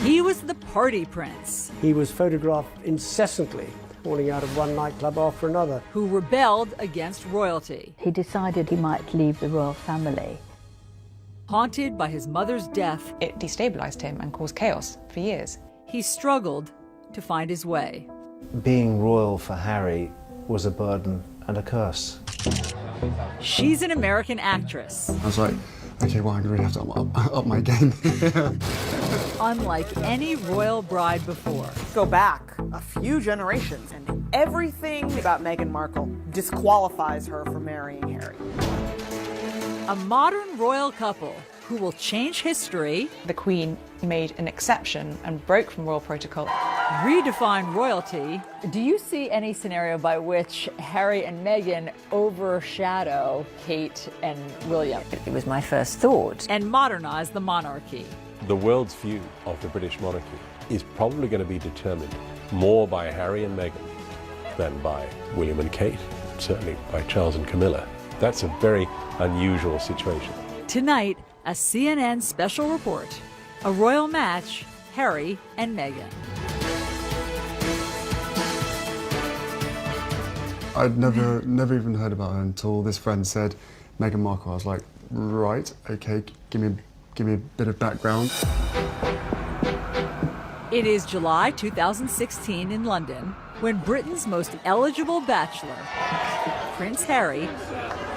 He was the party prince. He was photographed incessantly, falling out of one nightclub after another. Who rebelled against royalty. He decided he might leave the royal family. Haunted by his mother's death, it destabilized him and caused chaos for years. He struggled to find his way. Being royal for Harry was a burden and a curse. She's an American actress. I was like, okay, well, I'm going to really have to up my game. Unlike any royal bride before. Go back a few generations, and everything about Meghan Markle disqualifies her from marrying Harry. A modern royal couple who will change history. The Queen made an exception and broke from royal protocol. Redefine royalty. Do you see any scenario by which Harry and Meghan overshadow Kate and William? It was my first thought. And modernize the monarchy. The world's view of the British monarchy is probably going to be determined more by Harry and Meghan than by William and Kate, certainly by Charles and Camilla. That's a very unusual situation. Tonight, a CNN special report, a royal match, Harry and Meghan. I'd never even heard about her until this friend said Meghan Markle. I was like, right, okay, give me a bit of background. It is July 2016 in London when Britain's most eligible bachelor, Prince Harry,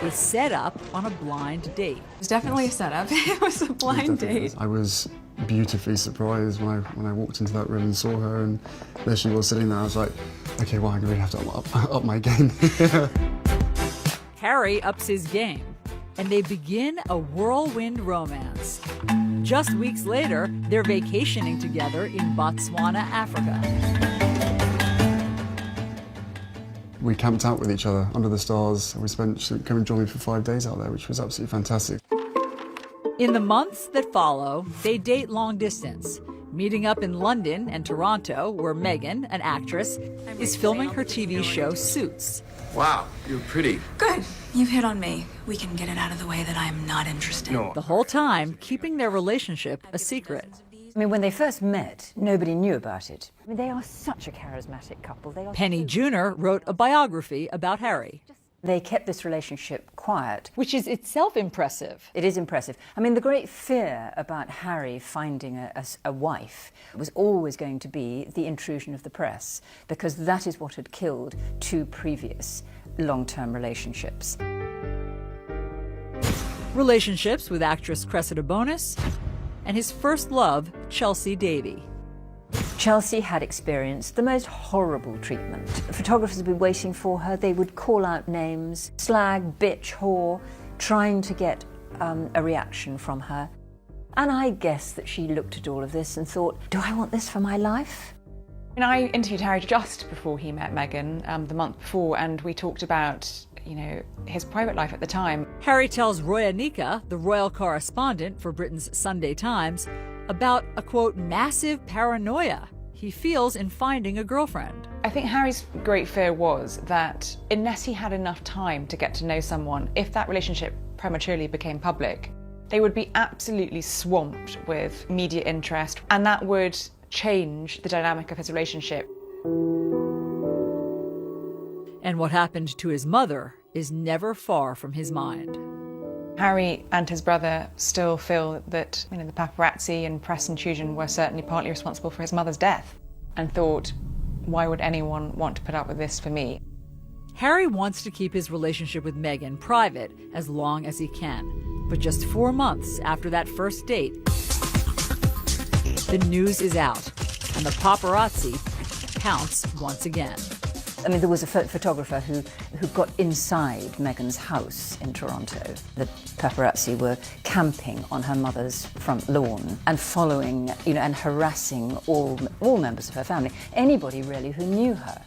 is set up on a blind date. It was definitely a setup. It was a blind date. I was beautifully surprised when I walked into that room and saw her, and there she was sitting there. I was like, okay, well, I'm going to really have to up my game. Harry ups his game, and they begin a whirlwind romance. Just weeks later, they're vacationing together in Botswana, Africa. We camped out with each other under the stars. She came and joined me for 5 days out there, which was absolutely fantastic. In the months that follow, they date long distance, meeting up in London and Toronto, where Meghan, an actress, is filming her TV show Suits. Wow, you're pretty. Good. You've hit on me. We can get it out of the way that I'm not interested. No. The whole time keeping their relationship a secret. I mean, when they first met, nobody knew about it. I mean, they are such a charismatic couple. Penny Junor wrote a biography about Harry. They kept this relationship quiet. Which is itself impressive. It is impressive. I mean, the great fear about Harry finding a wife was always going to be the intrusion of the press, because that is what had killed 2 previous long-term relationships. Relationships with actress Cressida Bonas and his first love, Chelsea Davy. Chelsea had experienced the most horrible treatment. Photographers would be waiting for her. They would call out names, slag, bitch, whore, trying to get a reaction from her. And I guess that she looked at all of this and thought, do I want this for my life? And I interviewed Harry just before he met Meghan, the month before, and we talked about, his private life at the time. Harry tells Roya Nika, the royal correspondent for Britain's Sunday Times, about a, quote, massive paranoia he feels in finding a girlfriend. I think Harry's great fear was that unless he had enough time to get to know someone, if that relationship prematurely became public, they would be absolutely swamped with media interest, and that would change the dynamic of his relationship. And what happened to his mother is never far from his mind. Harry and his brother still feel that the paparazzi and press intrusion were certainly partly responsible for his mother's death, and thought, why would anyone want to put up with this for me? Harry wants to keep his relationship with Meghan private as long as he can. But just 4 months after that first date, the news is out, and the paparazzi pounce once again. I mean, there was a photographer who got inside Meghan's house in Toronto. The paparazzi were camping on her mother's front lawn and following, and harassing all members of her family, anybody really who knew her.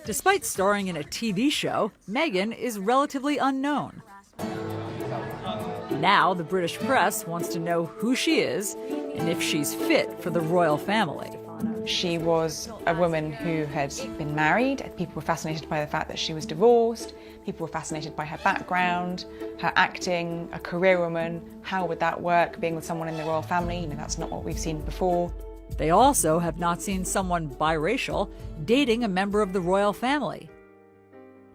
Despite starring in a TV show, Meghan is relatively unknown. Now the British press wants to know who she is and if she's fit for the royal family. She was a woman who had been married. People were fascinated by the fact that she was divorced. People were fascinated by her background, her acting, a career woman. How would that work, being with someone in the royal family? That's not what we've seen before. They also have not seen someone biracial dating a member of the royal family.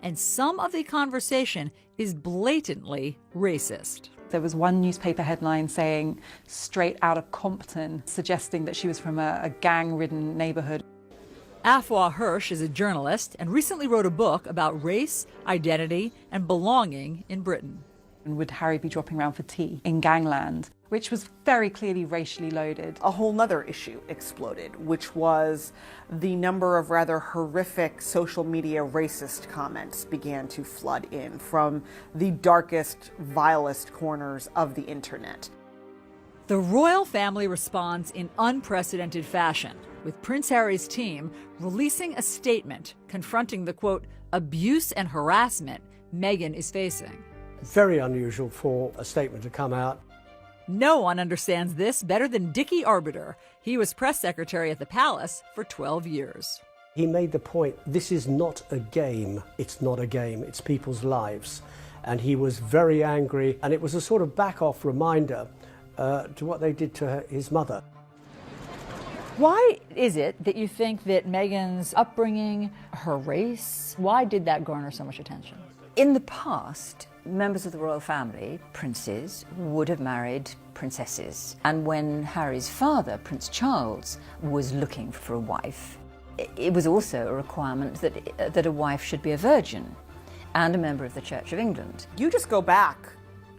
And some of the conversation is blatantly racist. There was one newspaper headline saying, "Straight out of Compton," suggesting that she was from a gang-ridden neighborhood. Afua Hirsch is a journalist and recently wrote a book about race, identity, and belonging in Britain. And would Harry be dropping around for tea in gangland, which was very clearly racially loaded. A whole nother issue exploded, which was the number of rather horrific social media racist comments began to flood in from the darkest, vilest corners of the internet. The royal family responds in unprecedented fashion, with Prince Harry's team releasing a statement confronting the, quote, abuse and harassment Meghan is facing. Very unusual for a statement to come out. No one understands this better than Dickie Arbiter. He was press secretary at the palace for 12 years. He made the point, this is not a game. It's not a game, it's people's lives. And he was very angry, and it was a sort of back-off reminder to what they did to his mother. Why is it that you think that Meghan's upbringing, her race, why did that garner so much attention? In the past, members of the royal family, princes, would have married princesses. And when Harry's father, Prince Charles, was looking for a wife, it was also a requirement that a wife should be a virgin and a member of the Church of England. You just go back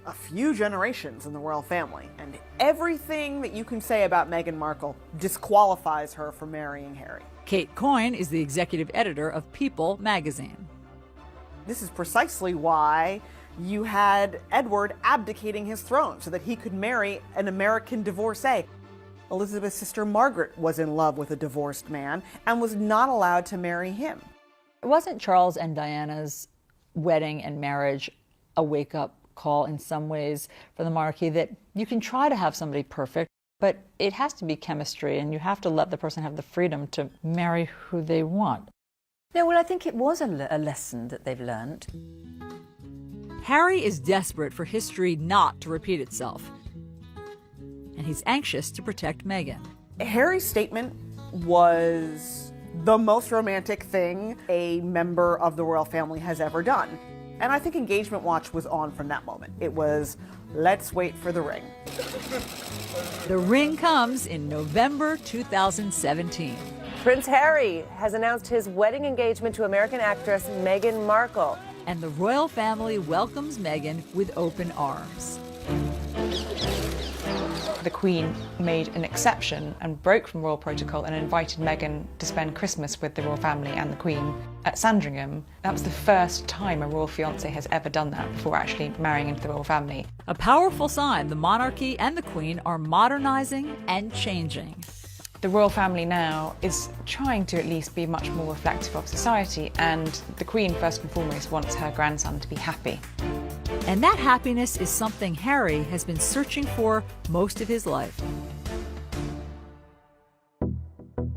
a few generations in the royal family, and everything that you can say about Meghan Markle disqualifies her from marrying Harry. Kate Coyne is the executive editor of People magazine. This is precisely why you had Edward abdicating his throne so that he could marry an American divorcee. Elizabeth's sister Margaret was in love with a divorced man and was not allowed to marry him. Wasn't Charles and Diana's wedding and marriage a wake-up call in some ways for the monarchy, that you can try to have somebody perfect, but it has to be chemistry and you have to let the person have the freedom to marry who they want? No, well, I think it was a lesson that they've learned. Harry is desperate for history not to repeat itself, and he's anxious to protect Meghan. Harry's statement was the most romantic thing a member of the royal family has ever done. And I think Engagement Watch was on from that moment. It was, let's wait for the ring. The ring comes in November 2017. Prince Harry has announced his wedding engagement to American actress Meghan Markle. And the royal family welcomes Meghan with open arms. The Queen made an exception and broke from royal protocol and invited Meghan to spend Christmas with the royal family and the Queen at Sandringham. That was the first time a royal fiancé has ever done that before actually marrying into the royal family. A powerful sign the monarchy and the Queen are modernizing and changing. The royal family now is trying to at least be much more reflective of society, and the Queen, first and foremost, wants her grandson to be happy. And that happiness is something Harry has been searching for most of his life.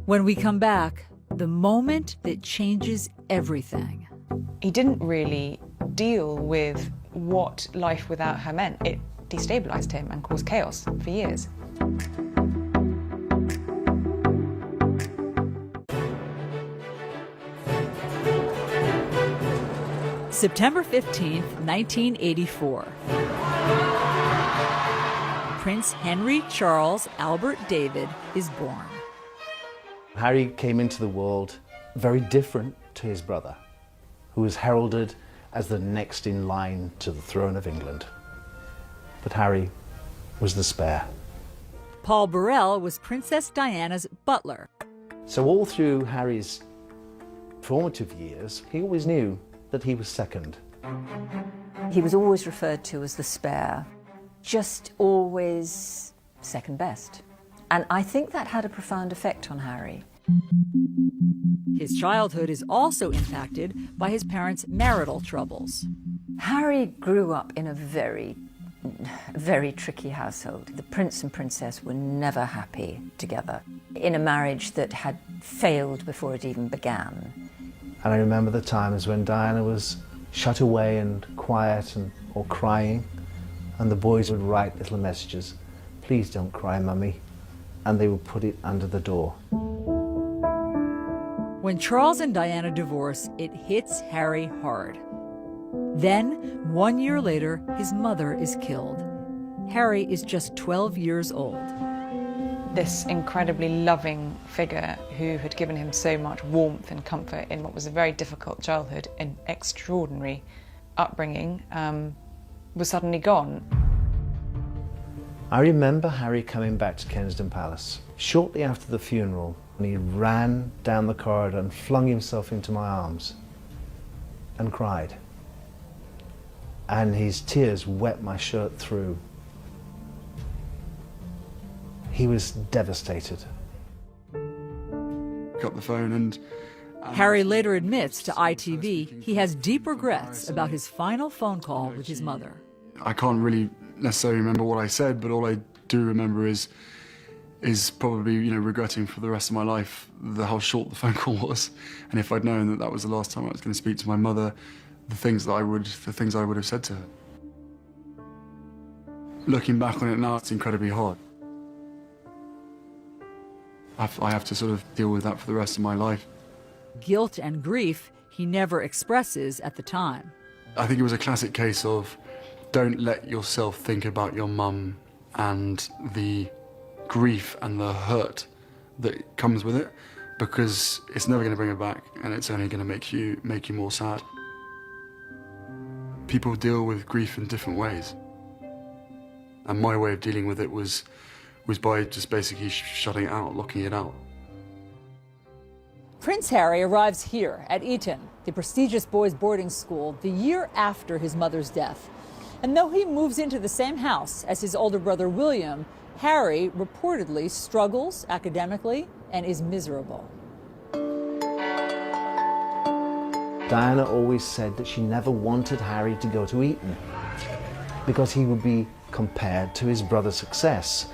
When we come back, the moment that changes everything. He didn't really deal with what life without her meant. It destabilized him and caused chaos for years. September 15th, 1984. Prince Henry Charles Albert David is born. Harry came into the world very different to his brother, who was heralded as the next in line to the throne of England. But Harry was the spare. Paul Burrell was Princess Diana's butler. So all through Harry's formative years, he always knew that he was second. He was always referred to as the spare, just always second best. And I think that had a profound effect on Harry. His childhood is also impacted by his parents' marital troubles. Harry grew up in a very tricky household. The prince and princess were never happy together, in a marriage that had failed before it even began. And I remember the times when Diana was shut away and quiet or crying, and the boys would write little messages. Please don't cry, Mummy. and they would put it under the door. When Charles and Diana divorce, it hits Harry hard. Then, 1 year later, his mother is killed. Harry is just 12 years old. This incredibly loving figure who had given him so much warmth and comfort in what was a very difficult childhood and extraordinary upbringing was suddenly gone. I remember Harry coming back to Kensington Palace shortly after the funeral, and he ran down the corridor and flung himself into my arms and cried. And his tears wet my shirt through. He was devastated. Got the phone and Harry later admits to ITV he has deep regrets about his final phone call with his mother. I can't really necessarily remember what I said, but all I do remember is probably, regretting for the rest of my life how short the phone call was. And if I'd known that that was the last time I was going to speak to my mother, the things I would have said to her. Looking back on it now, it's incredibly hard. I have to sort of deal with that for the rest of my life. Guilt and grief he never expresses at the time. I think it was a classic case of don't let yourself think about your mum and the grief and the hurt that comes with it, because it's never going to bring her back, and it's only going to make you more sad. People deal with grief in different ways, and my way of dealing with it was by just basically shutting it out, locking it out. Prince Harry arrives here at Eton, the prestigious boys' boarding school, the year after his mother's death. And though he moves into the same house as his older brother William, Harry reportedly struggles academically and is miserable. Diana always said that she never wanted Harry to go to Eton because he would be compared to his brother's success.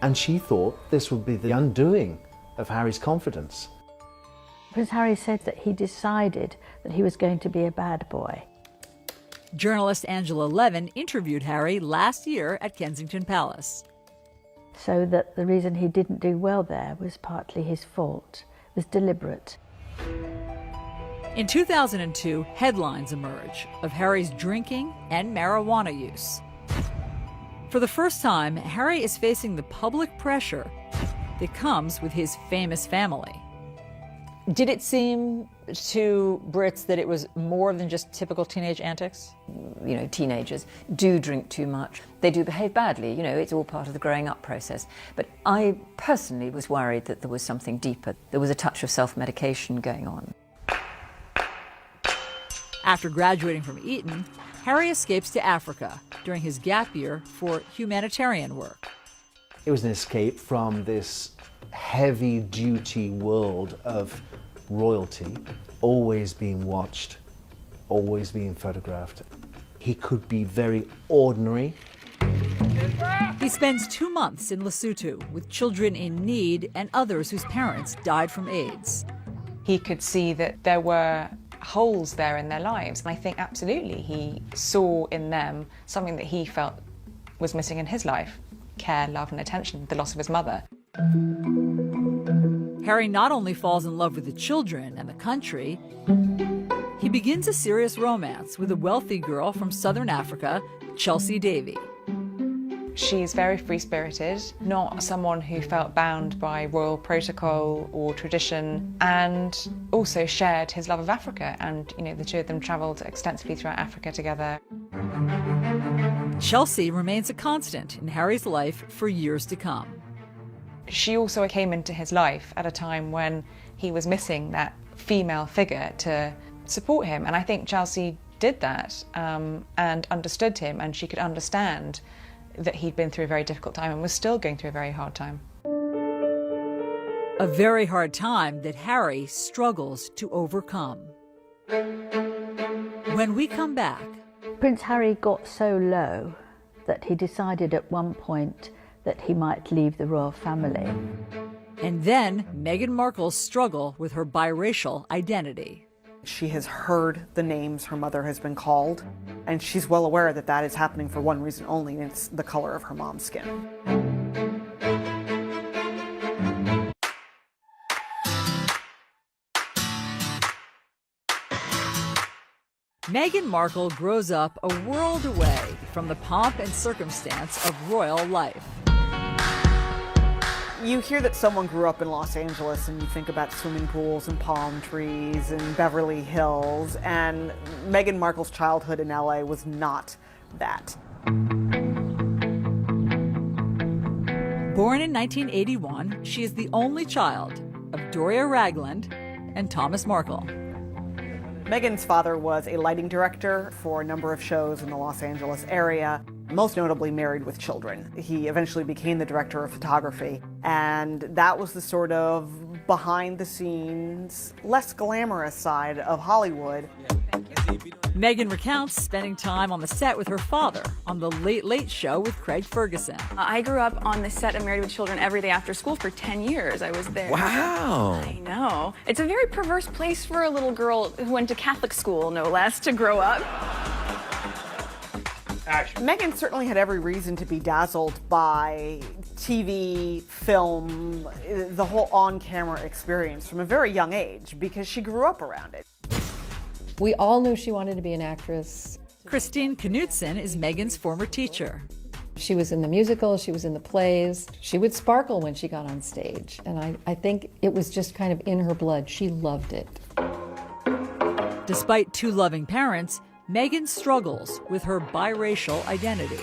And she thought this would be the undoing of Harry's confidence. Prince Harry said that he decided that he was going to be a bad boy. Journalist Angela Levin interviewed Harry last year at Kensington Palace. So that the reason he didn't do well there was partly his fault. It was deliberate. In 2002, headlines emerge of Harry's drinking and marijuana use. For the first time, Harry is facing the public pressure that comes with his famous family. Did it seem to Brits that it was more than just typical teenage antics? Teenagers do drink too much. They do behave badly, it's all part of the growing up process. But I personally was worried that there was something deeper. There was a touch of self-medication going on. After graduating from Eton, Harry escapes to Africa during his gap year for humanitarian work. It was an escape from this heavy-duty world of royalty, always being watched, always being photographed. He could be very ordinary. He spends 2 months in Lesotho with children in need and others whose parents died from AIDS. He could see that there were holes there in their lives. And I think absolutely he saw in them something that he felt was missing in his life: care, love and attention, the loss of his mother. Harry not only falls in love with the children and the country, he begins a serious romance with a wealthy girl from southern Africa, Chelsea Davy. She's very free-spirited, not someone who felt bound by royal protocol or tradition, and also shared his love of Africa, and the two of them travelled extensively throughout Africa together. Chelsea remains a constant in Harry's life for years to come. She also came into his life at a time when he was missing that female figure to support him, and I think Chelsea did that and understood him, and she could understand that he'd been through a very difficult time and was still going through a very hard time. A very hard time that Harry struggles to overcome. When we come back, Prince Harry got so low that he decided at one point that he might leave the royal family. And then Meghan Markle's struggle with her biracial identity. She has heard the names her mother has been called, and she's well aware that that is happening for one reason only, and it's the color of her mom's skin. Meghan Markle grows up a world away from the pomp and circumstance of royal life. You hear that someone grew up in Los Angeles and you think about swimming pools and palm trees and Beverly Hills, and Meghan Markle's childhood in LA was not that. Born in 1981, she is the only child of Doria Ragland and Thomas Markle. Meghan's father was a lighting director for a number of shows in the Los Angeles area, most notably Married with Children. He eventually became the director of photography, and that was the sort of behind-the-scenes, less glamorous side of Hollywood. Meghan recounts spending time on the set with her father on The Late Late Show with Craig Ferguson. I grew up on the set of Married with Children every day after school for 10 years. I was there. Wow. I know. It's a very perverse place for a little girl who went to Catholic school, no less, to grow up. Meghan certainly had every reason to be dazzled by TV, film, the whole on-camera experience from a very young age because she grew up around it. We all knew she wanted to be an actress. Christine Knutson is Meghan's former teacher. She was in the musicals, she was in the plays. She would sparkle when she got on stage, and I think it was just kind of in her blood. She loved it. Despite two loving parents, Meghan struggles with her biracial identity.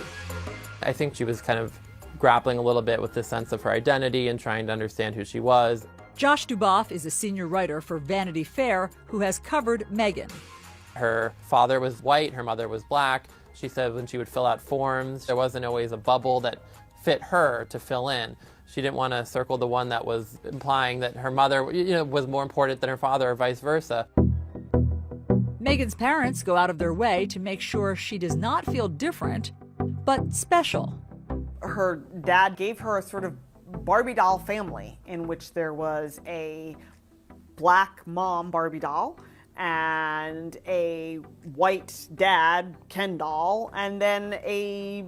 I think she was kind of grappling a little bit with the sense of her identity and trying to understand who she was. Josh Duboff is a senior writer for Vanity Fair who has covered Meghan. Her father was white, her mother was black. She said when she would fill out forms, there wasn't always a bubble that fit her to fill in. She didn't want to circle the one that was implying that her mother, was more important than her father or vice versa. Meghan's parents go out of their way to make sure she does not feel different, but special. Her dad gave her a sort of Barbie doll family in which there was a black mom Barbie doll and a white dad Ken doll and then a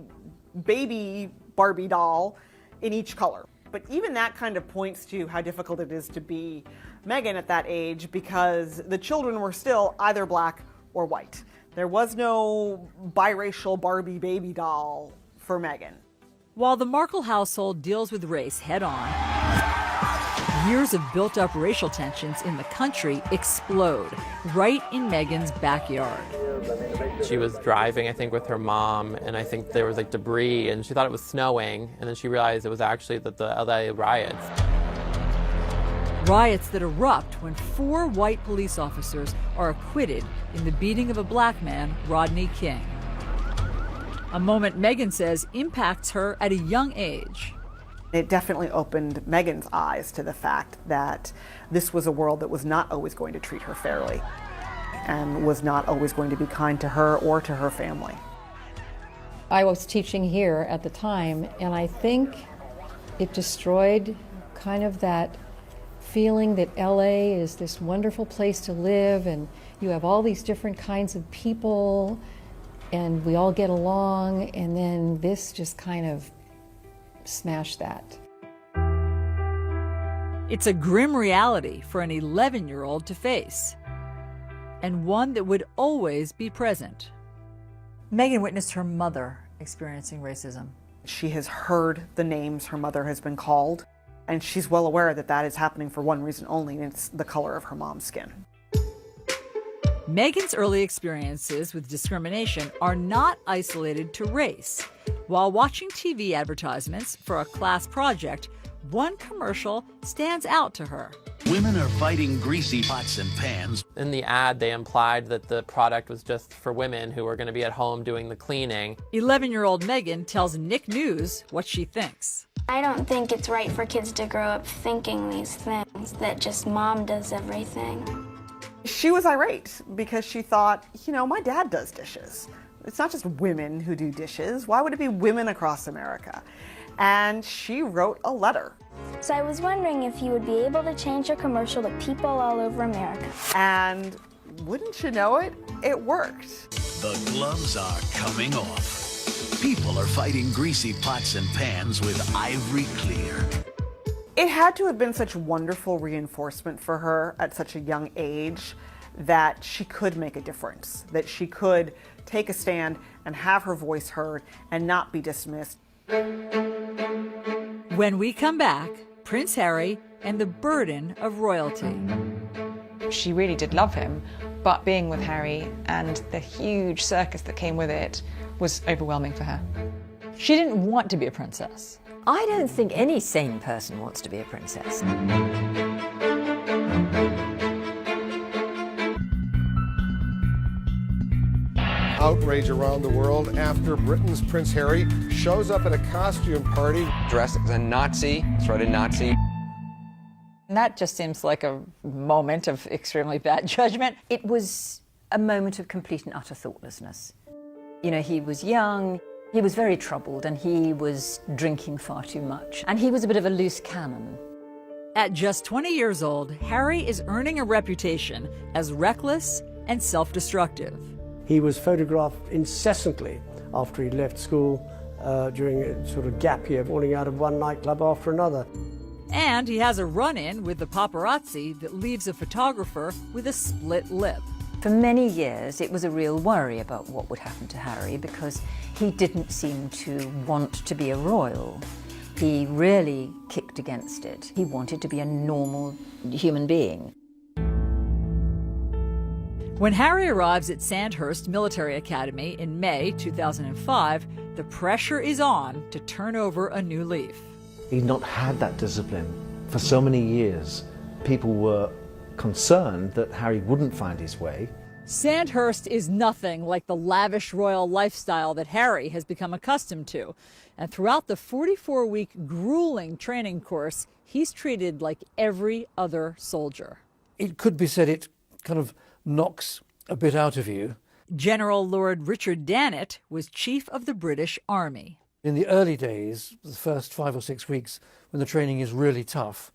baby Barbie doll in each color. But even that kind of points to how difficult it is to be Meghan at that age because the children were still either black or white. There was no biracial Barbie baby doll for Meghan. While the Markle household deals with race head-on, years of built-up racial tensions in the country explode right in Meghan's backyard. She was driving, I think, with her mom, and I think there was like debris, and she thought it was snowing, and then she realized it was actually the LA riots. Riots that erupt when 4 white police officers are acquitted in the beating of a black man, Rodney King. A moment Meghan says impacts her at a young age. It definitely opened Meghan's eyes to the fact that this was a world that was not always going to treat her fairly and was not always going to be kind to her or to her family. I was teaching here at the time, and I think it destroyed kind of that feeling that LA is this wonderful place to live and you have all these different kinds of people and we all get along, and then this just kind of smashed that. It's a grim reality for an 11-year-old to face, and one that would always be present. Meghan witnessed her mother experiencing racism. She has heard the names her mother has been called, and she's well aware that that is happening for one reason only, and it's the color of her mom's skin. Meghan's early experiences with discrimination are not isolated to race. While watching TV advertisements for a class project, one commercial stands out to her. Women are fighting greasy pots and pans. In the ad, they implied that the product was just for women who were going to be at home doing the cleaning. 11-year-old Meghan tells Nick News what she thinks. I don't think it's right for kids to grow up thinking these things, that just mom does everything. She was irate because she thought, my dad does dishes. It's not just women who do dishes. Why would it be women across America? And she wrote a letter. So I was wondering if you would be able to change your commercial to people all over America. And wouldn't you know it, it worked. The gloves are coming off. People are fighting greasy pots and pans with Ivory Clear. It had to have been such wonderful reinforcement for her at such a young age that she could make a difference, that she could take a stand and have her voice heard and not be dismissed. When we come back, Prince Harry and the burden of royalty. She really did love him, but being with Harry and the huge circus that came with it was overwhelming for her. She didn't want to be a princess. I don't think any sane person wants to be a princess. Outrage around the world after Britain's Prince Harry shows up at a costume party dressed as a Nazi, sort of Nazi. And that just seems like a moment of extremely bad judgment. It was a moment of complete and utter thoughtlessness. You know, he was young, he was very troubled, and he was drinking far too much. And he was a bit of a loose cannon. At just 20 years old, Harry is earning a reputation as reckless and self-destructive. He was photographed incessantly after he left school during a sort of gap year, falling out of one nightclub after another. And he has a run-in with the paparazzi that leaves a photographer with a split lip. For many years, it was a real worry about what would happen to Harry because he didn't seem to want to be a royal. He really kicked against it. He wanted to be a normal human being. When Harry arrives at Sandhurst Military Academy in May 2005, the pressure is on to turn over a new leaf. He'd not had that discipline for so many years. People were concerned that Harry wouldn't find his way. Sandhurst is nothing like the lavish royal lifestyle that Harry has become accustomed to. And throughout the 44-week grueling training course, he's treated like every other soldier. It could be said it kind of knocks a bit out of you. General Lord Richard Dannett was chief of the British Army. In the early days, the first 5 or 6 weeks, when the training is really tough,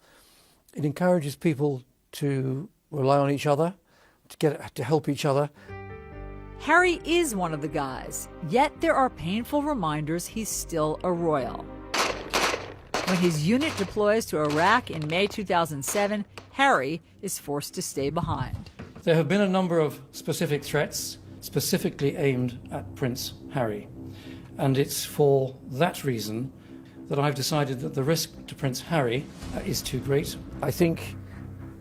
it encourages people to rely on each other, to help each other. Harry is one of the guys, yet there are painful reminders he's still a royal. When his unit deploys to Iraq in May 2007, Harry is forced to stay behind. There have been a number of specific threats, specifically aimed at Prince Harry. And it's for that reason that I've decided that the risk to Prince Harry is too great. I think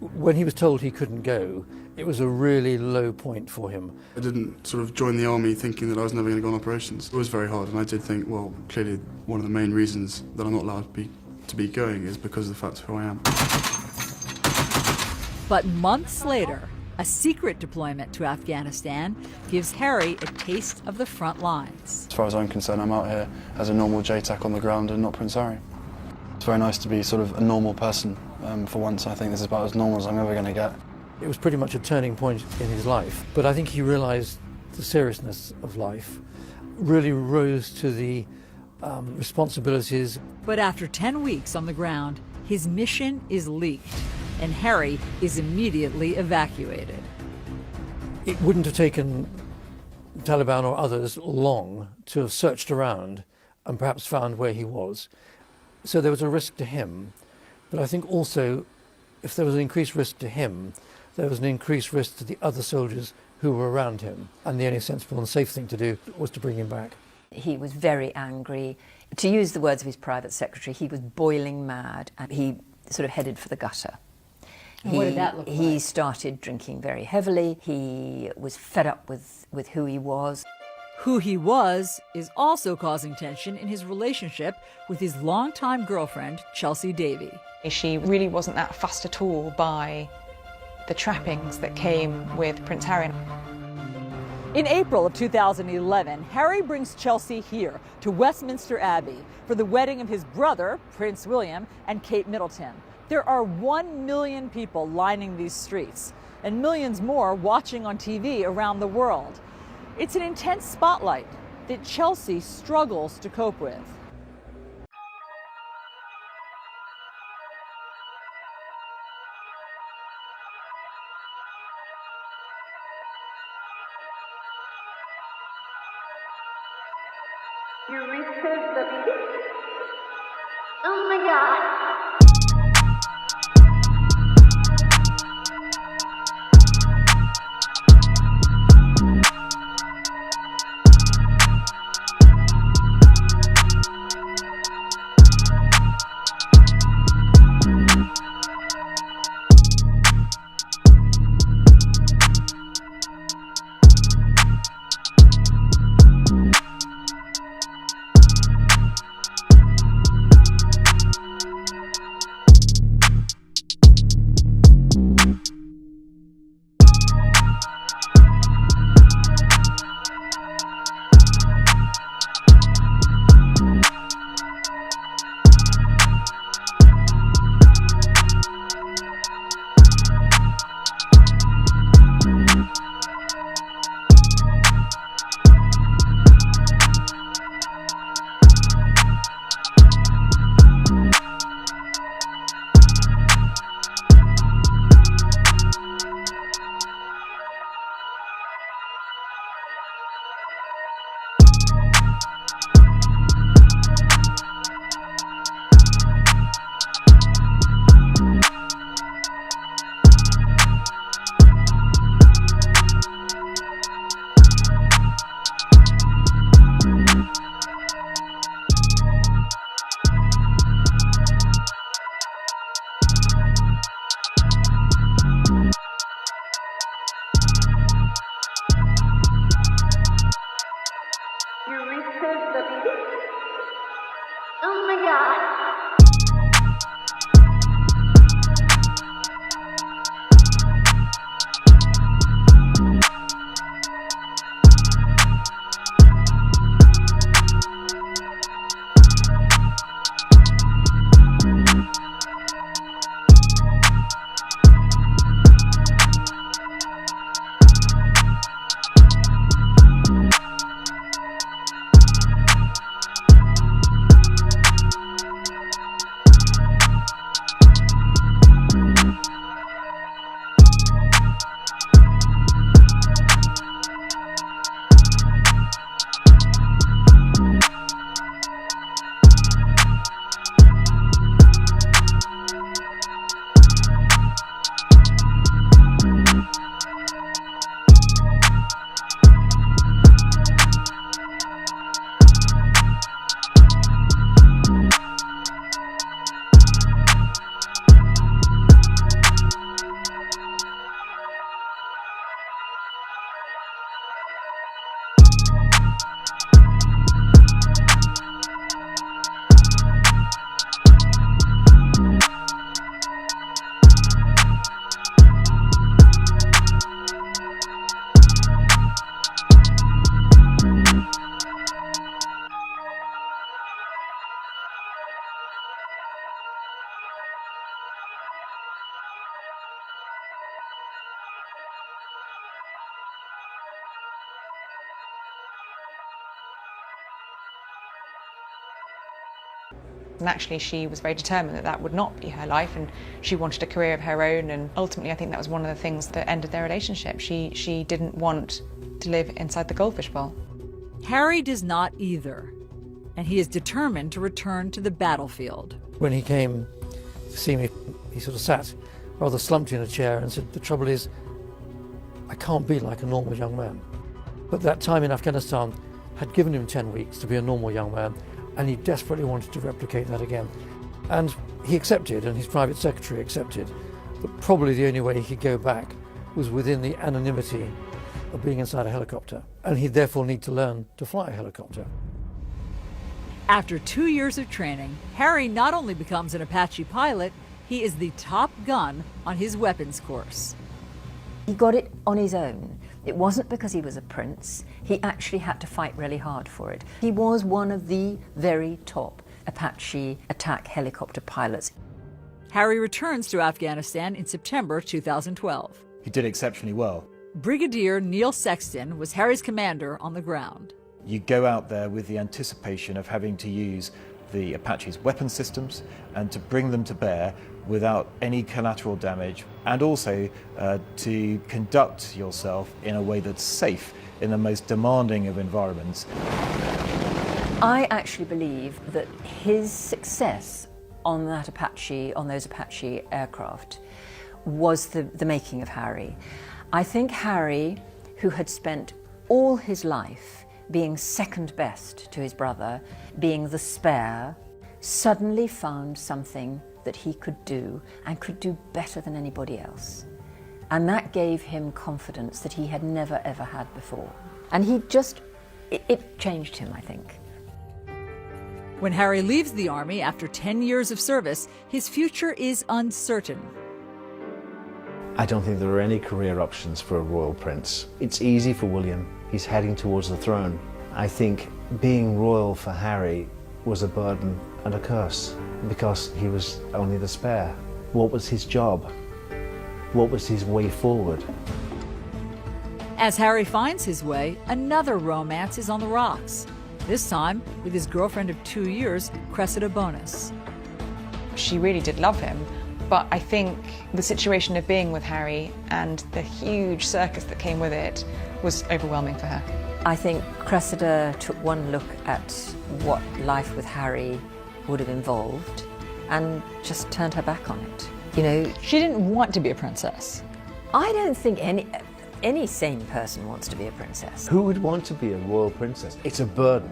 when he was told he couldn't go, it was a really low point for him. I didn't sort of join the army thinking that I was never going to go on operations. It was very hard, and I did think, well, clearly one of the main reasons that I'm not allowed to be going is because of the fact of who I am. But months later, a secret deployment to Afghanistan gives Harry a taste of the front lines. As far as I'm concerned, I'm out here as a normal JTAC on the ground and not Prince Harry. It's very nice to be sort of a normal person for once. I think this is about as normal as I'm ever going to get. It was pretty much a turning point in his life, but I think he realised the seriousness of life, really rose to the responsibilities. But after 10 weeks on the ground, his mission is leaked, and Harry is immediately evacuated. It wouldn't have taken Taliban or others long to have searched around and perhaps found where he was. So there was a risk to him, but I think also if there was an increased risk to him, there was an increased risk to the other soldiers who were around him, and the only sensible and safe thing to do was to bring him back. He was very angry. To use the words of his private secretary, he was boiling mad, and he sort of headed for the gutter. What did that look like? He started drinking very heavily. He was fed up with who he was. Who he was is also causing tension in his relationship with his longtime girlfriend, Chelsea Davy. She really wasn't that fussed at all by the trappings that came with Prince Harry. In April of 2011, Harry brings Chelsea here to Westminster Abbey for the wedding of his brother, Prince William, and Kate Middleton. There are 1 million people lining these streets, and millions more watching on TV around the world. It's an intense spotlight that Chelsea struggles to cope with. You reached the peak. Oh my God. And actually she was very determined that that would not be her life, and she wanted a career of her own, and ultimately I think that was one of the things that ended their relationship. She didn't want to live inside the goldfish bowl. Harry does not either, and he is determined to return to the battlefield. When he came to see me, he sort of sat rather slumped in a chair and said, "The trouble is, I can't be like a normal young man." But that time in Afghanistan had given him 10 weeks to be a normal young man, and he desperately wanted to replicate that again. And he accepted, and his private secretary accepted, that probably the only way he could go back was within the anonymity of being inside a helicopter, and he'd therefore need to learn to fly a helicopter. After 2 years of training, Harry not only becomes an Apache pilot, he is the top gun on his weapons course. He got it on his own. It wasn't because he was a prince. He actually had to fight really hard for it. He was one of the very top Apache attack helicopter pilots. Harry returns to Afghanistan in September 2012. He did exceptionally well. Brigadier Neil Sexton was Harry's commander on the ground. You go out there with the anticipation of having to use the Apache's weapon systems and to bring them to bear without any collateral damage, and also to conduct yourself in a way that's safe in the most demanding of environments. I actually believe that his success on those Apache aircraft was the making of Harry. I think Harry, who had spent all his life being second best to his brother, being the spare, suddenly found something that he could do, and could do better than anybody else. And that gave him confidence that he had never ever had before. And it changed him, I think. When Harry leaves the army after 10 years of service, his future is uncertain. I don't think there are any career options for a royal prince. It's easy for William. He's heading towards the throne. I think being royal for Harry was a burden and a curse because he was only the spare. What was his job? What was his way forward? As Harry finds his way, another romance is on the rocks. This time with his girlfriend of 2 years, Cressida Bonus. She really did love him, but I think the situation of being with Harry and the huge circus that came with it was overwhelming for her. I think Cressida took one look at what life with Harry would have involved and just turned her back on it. You know, she didn't want to be a princess. I don't think any sane person wants to be a princess. Who would want to be a royal princess? It's a burden.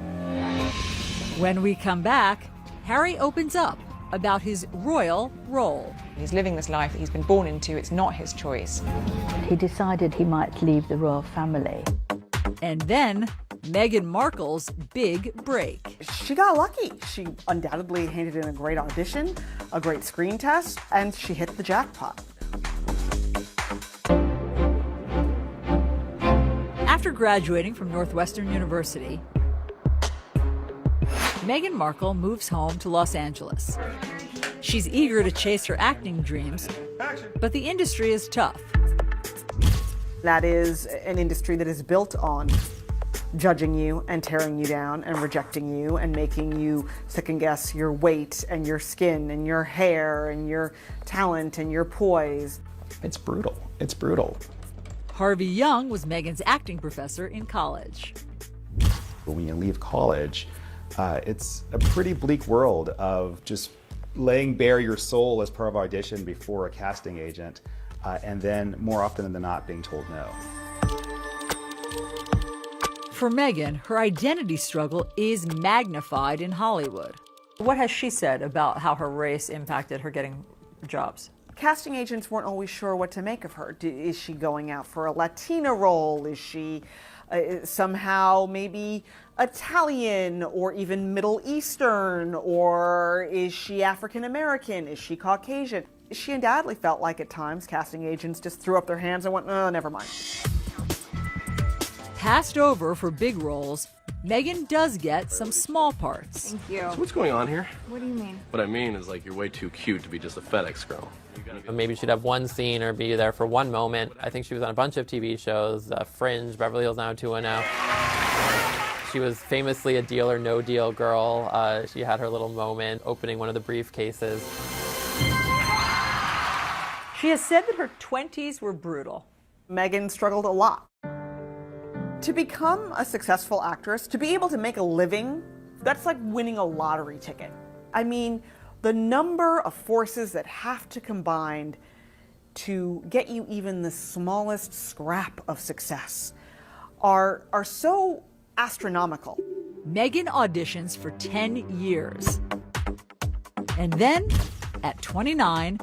When we come back, Harry opens up about his royal role. He's living this life that he's been born into. It's not his choice. He decided he might leave the royal family. And then Meghan Markle's big break. She got lucky. She undoubtedly handed in a great audition, a great screen test, and she hit the jackpot. After graduating from Northwestern University, Meghan Markle moves home to Los Angeles. She's eager to chase her acting dreams, but the industry is tough. That is an industry that is built on judging you and tearing you down and rejecting you and making you second guess your weight and your skin and your hair and your talent and your poise. It's brutal. It's brutal. Harvey Young was Meghan's acting professor in college. When you leave college, it's a pretty bleak world of just laying bare your soul as part of audition before a casting agent, and then more often than not being told no. For Meghan, her identity struggle is magnified in Hollywood. What has she said about how her race impacted her getting jobs? Casting agents weren't always sure what to make of her. Is she going out for a Latina role? Is she somehow maybe Italian or even Middle Eastern? Or is she African American? Is she Caucasian? She undoubtedly felt like at times casting agents just threw up their hands and went, oh, never mind. Passed over for big roles, Meghan does get some small parts. Thank you. So what's going on here? What do you mean? What I mean is like you're way too cute to be just a FedEx girl. Maybe she'd have one scene or be there for one moment. I think she was on a bunch of TV shows, Fringe, Beverly Hills 90210. She was famously a deal or no deal girl. She had her little moment opening one of the briefcases. She has said that her 20s were brutal. Meghan struggled a lot. To become a successful actress, to be able to make a living, that's like winning a lottery ticket. I mean, the number of forces that have to combine to get you even the smallest scrap of success are so astronomical. Meghan auditions for 10 years. And then, at 29,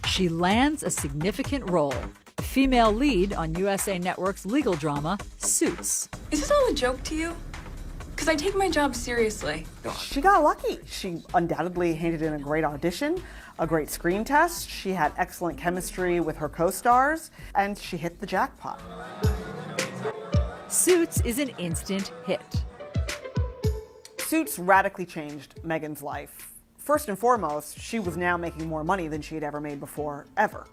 she lands a significant role. The female lead on USA Network's legal drama, Suits. Is this all a joke to you? Because I take my job seriously. She got lucky. She undoubtedly handed in a great audition, a great screen test. She had excellent chemistry with her co-stars, and she hit the jackpot. Suits is an instant hit. Suits radically changed Meghan's life. First and foremost, she was now making more money than she had ever made before, ever.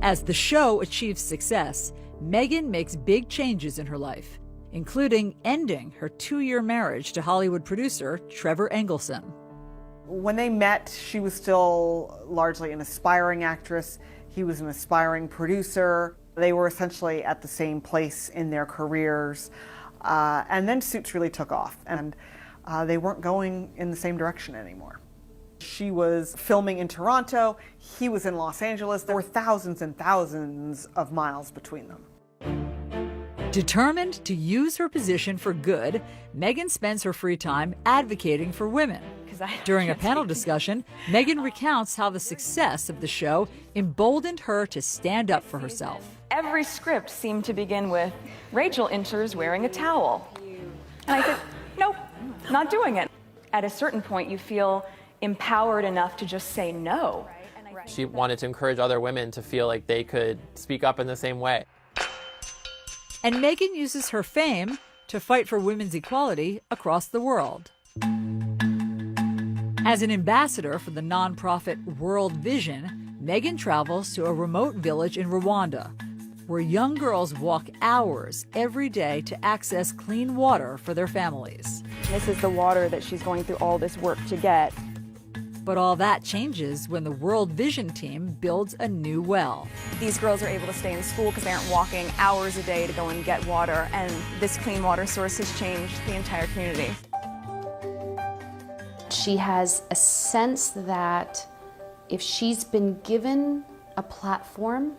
As the show achieves success, Meghan makes big changes in her life, including ending her 2-year marriage to Hollywood producer Trevor Engelson. When they met, she was still largely an aspiring actress. He was an aspiring producer. They were essentially at the same place in their careers. And then Suits really took off, and they weren't going in the same direction anymore. She was filming in Toronto. He was in Los Angeles. There were thousands and thousands of miles between them. Determined to use her position for good, Meghan spends her free time advocating for women. During a panel discussion, Meghan recounts how the success of the show emboldened her to stand up for herself. Every script seemed to begin with, Rachel enters wearing a towel. And I said, nope, not doing it. At a certain point, you feel empowered enough to just say no. She wanted to encourage other women to feel like they could speak up in the same way. And Meghan uses her fame to fight for women's equality across the world. As an ambassador for the nonprofit World Vision, Meghan travels to a remote village in Rwanda, where young girls walk hours every day to access clean water for their families. This is the water that she's going through all this work to get. But all that changes when the World Vision team builds a new well. These girls are able to stay in school because they aren't walking hours a day to go and get water, and this clean water source has changed the entire community. She has a sense that if she's been given a platform,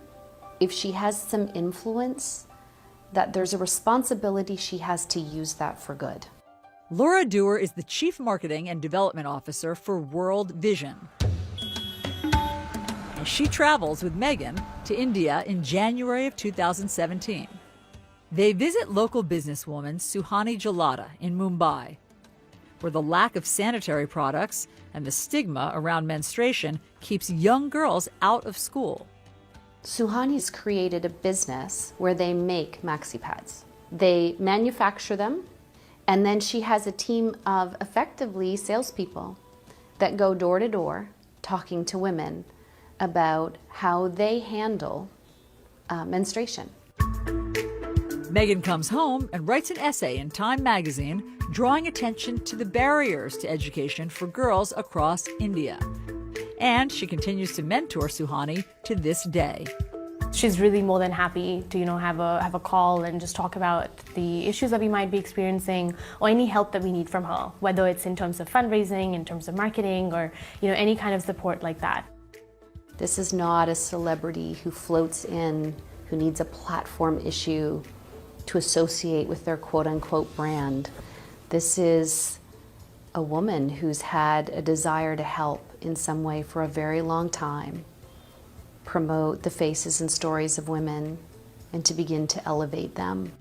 if she has some influence, that there's a responsibility she has to use that for good. Laura Dewar is the Chief Marketing and Development Officer for World Vision. And she travels with Meghan to India in January of 2017. They visit local businesswoman Suhani Jalata in Mumbai, where the lack of sanitary products and the stigma around menstruation keeps young girls out of school. Suhani's created a business where they make maxi pads. They manufacture them, and then she has a team of effectively salespeople that go door to door talking to women about how they handle menstruation. Meghan comes home and writes an essay in Time magazine drawing attention to the barriers to education for girls across India. And she continues to mentor Suhani to this day. She's really more than happy to, have a call and just talk about the issues that we might be experiencing or any help that we need from her, whether it's in terms of fundraising, in terms of marketing, or any kind of support like that. This is not a celebrity who floats in, who needs a platform issue to associate with their quote-unquote brand. This is a woman who's had a desire to help in some way for a very long time, promote the faces and stories of women, and to begin to elevate them.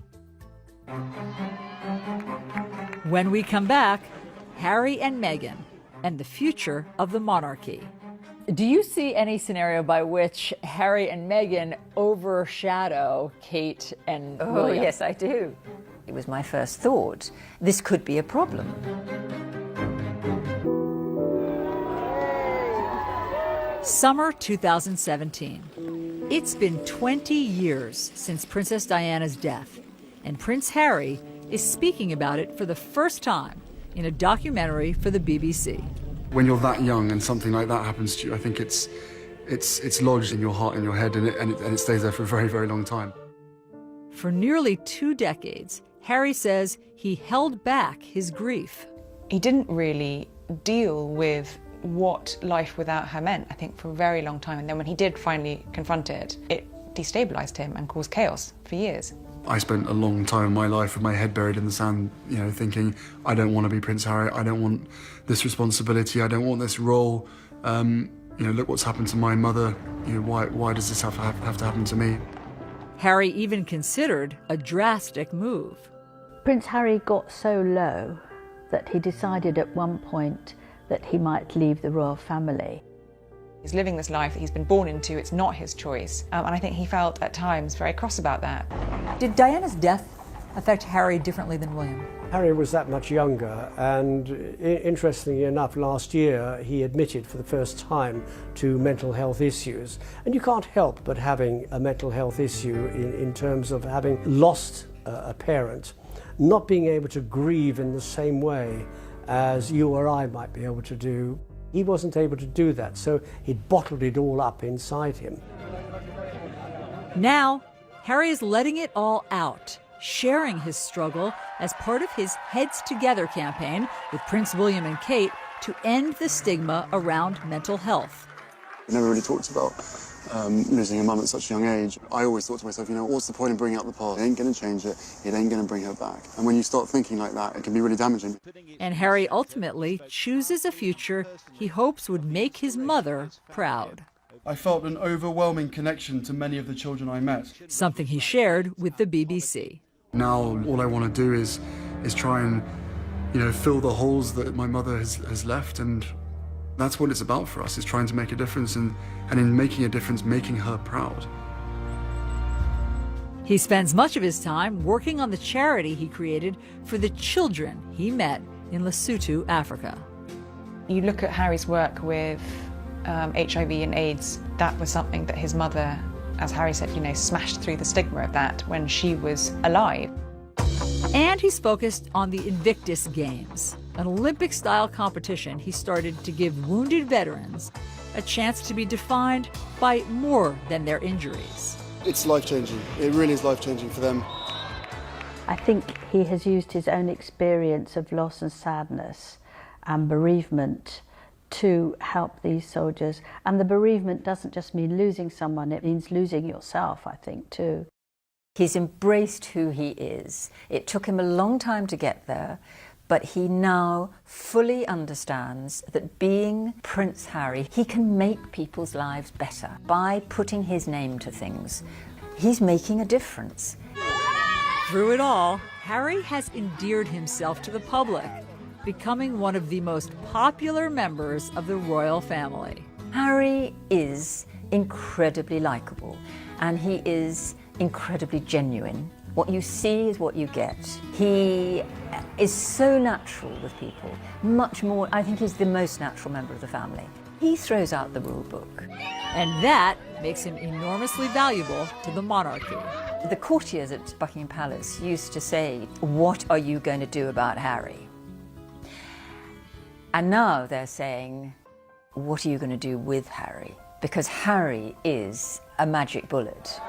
When we come back, Harry and Meghan and the future of the monarchy. Do you see any scenario by which Harry and Meghan overshadow Kate and William? Oh, yes, I do. It was my first thought. This could be a problem. Summer 2017. It's been 20 years since Princess Diana's death, and Prince Harry is speaking about it for the first time in a documentary for the BBC. When you're that young and something like that happens to you, I think it's lodged in your heart and your head, and it stays there for a very, very long time. For nearly 2 decades, Harry says he held back his grief. He didn't really deal with what life without her meant, I think, for a very long time. And then when he did finally confront it, it destabilized him and caused chaos for years. I spent a long time in my life with my head buried in the sand, thinking, I don't want to be Prince Harry, I don't want this responsibility, I don't want this role. Look what's happened to my mother, why does this have to happen to me? Harry even considered a drastic move. Prince Harry got so low that he decided at one point that he might leave the royal family. He's living this life that he's been born into, it's not his choice. And I think he felt at times very cross about that. Did Diana's death affect Harry differently than William? Harry was that much younger, and interestingly enough, last year he admitted for the first time to mental health issues. And you can't help but having a mental health issue in terms of having lost a parent, not being able to grieve in the same way as you or I might be able to do. He wasn't able to do that, so he'd bottled it all up inside him. Now, Harry is letting it all out, sharing his struggle as part of his Heads Together campaign with Prince William and Kate to end the stigma around mental health. I never really talked about losing a mum at such a young age. I always thought to myself, what's the point in bringing up the past? It ain't going to change it. It ain't going to bring her back. And when you start thinking like that, it can be really damaging. And Harry ultimately chooses a future he hopes would make his mother proud. I felt an overwhelming connection to many of the children I met. Something he shared with the BBC. Now, all I want to do is try and, fill the holes that my mother has left, and that's what it's about for us, is trying to make a difference, and in making a difference, making her proud. He spends much of his time working on the charity he created for the children he met in Lesotho, Africa. You look at Harry's work with HIV and AIDS, that was something that his mother, as Harry said, smashed through the stigma of that when she was alive. And he's focused on the Invictus Games, an Olympic-style competition he started to give wounded veterans a chance to be defined by more than their injuries. It's life-changing. It really is life-changing for them. I think he has used his own experience of loss and sadness and bereavement to help these soldiers. And the bereavement doesn't just mean losing someone, it means losing yourself, I think, too. He's embraced who he is. It took him a long time to get there, but he now fully understands that being Prince Harry, he can make people's lives better by putting his name to things. He's making a difference. Through it all, Harry has endeared himself to the public, becoming one of the most popular members of the royal family. Harry is incredibly likable, and he is incredibly genuine. What you see is what you get. He is so natural with people, much more, I think he's the most natural member of the family. He throws out the rule book. And that makes him enormously valuable to the monarchy. The courtiers at Buckingham Palace used to say, "What are you going to do about Harry?" And now they're saying, "What are you going to do with Harry?" Because Harry is a magic bullet.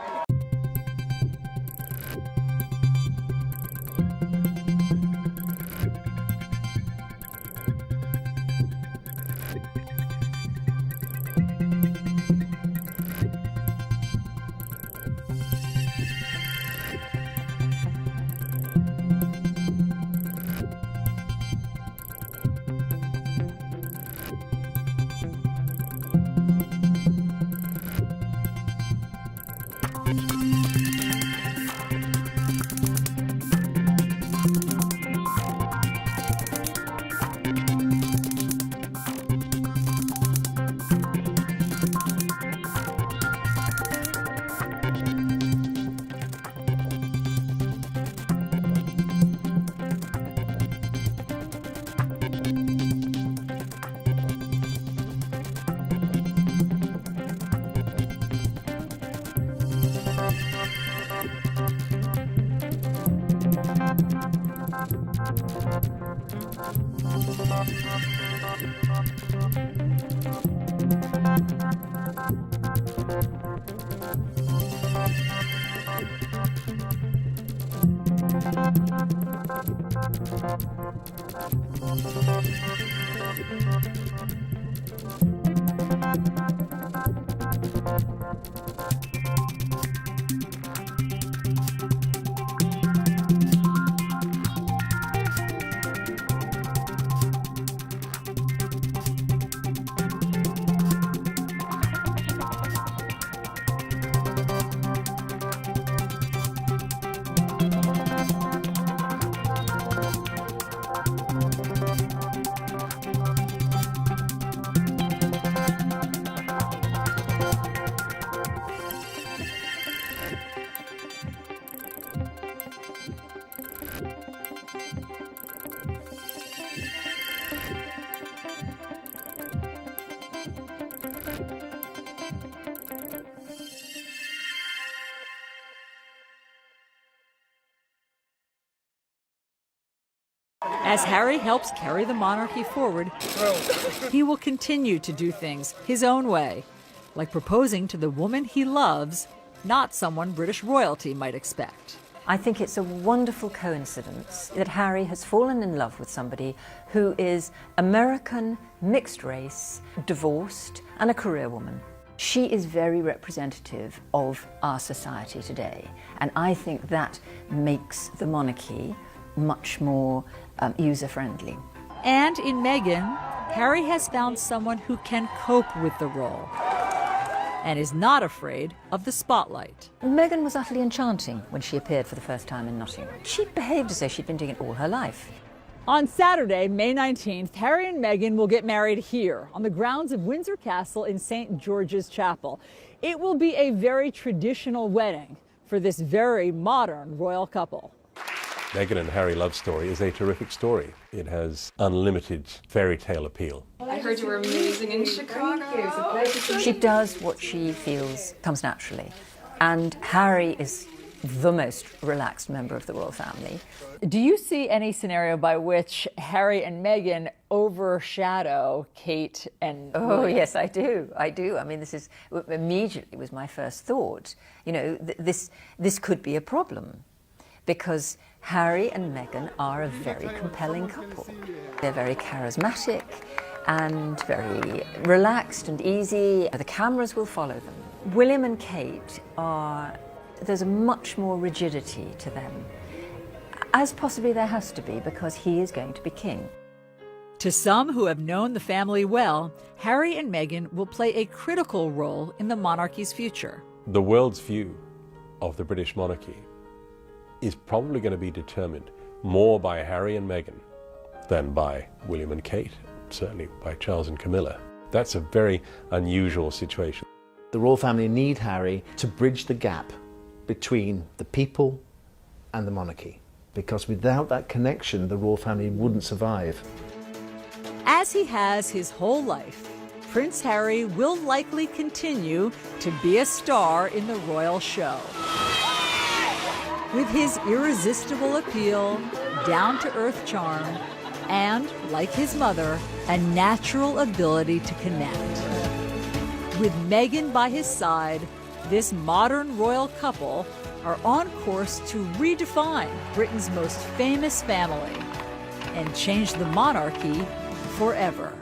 As Harry helps carry the monarchy forward, he will continue to do things his own way, like proposing to the woman he loves, not someone British royalty might expect. I think it's a wonderful coincidence that Harry has fallen in love with somebody who is American, mixed race, divorced, and a career woman. She is very representative of our society today, and I think that makes the monarchy much more user-friendly. And in Meghan, Harry has found someone who can cope with the role and is not afraid of the spotlight. Meghan was utterly enchanting when she appeared for the first time in Nottingham. She behaved as though she'd been doing it all her life. On Saturday, May 19th, Harry and Meghan will get married here on the grounds of Windsor Castle in St. George's Chapel. It will be a very traditional wedding for this very modern royal couple. Meghan and Harry love story is a terrific story. It has unlimited fairy tale appeal. I heard you were amazing in Chicago. She does what she feels comes naturally. And Harry is the most relaxed member of the royal family. Do you see any scenario by which Harry and Meghan overshadow Kate and Oh, William? yes, I do. I do. I mean, this is immediately was my first thought. You know, this could be a problem because Harry and Meghan are a very compelling couple. They're very charismatic and very relaxed and easy. The cameras will follow them. William and Kate there's a much more rigidity to them, as possibly there has to be because he is going to be king. To some who have known the family well, Harry and Meghan will play a critical role in the monarchy's future. The world's view of the British monarchy is probably going to be determined more by Harry and Meghan than by William and Kate, certainly by Charles and Camilla. That's a very unusual situation. The royal family need Harry to bridge the gap between the people and the monarchy, because without that connection, the royal family wouldn't survive. As he has his whole life, Prince Harry will likely continue to be a star in the royal show. With his irresistible appeal, down-to-earth charm, and, like his mother, a natural ability to connect. With Meghan by his side, this modern royal couple are on course to redefine Britain's most famous family and change the monarchy forever.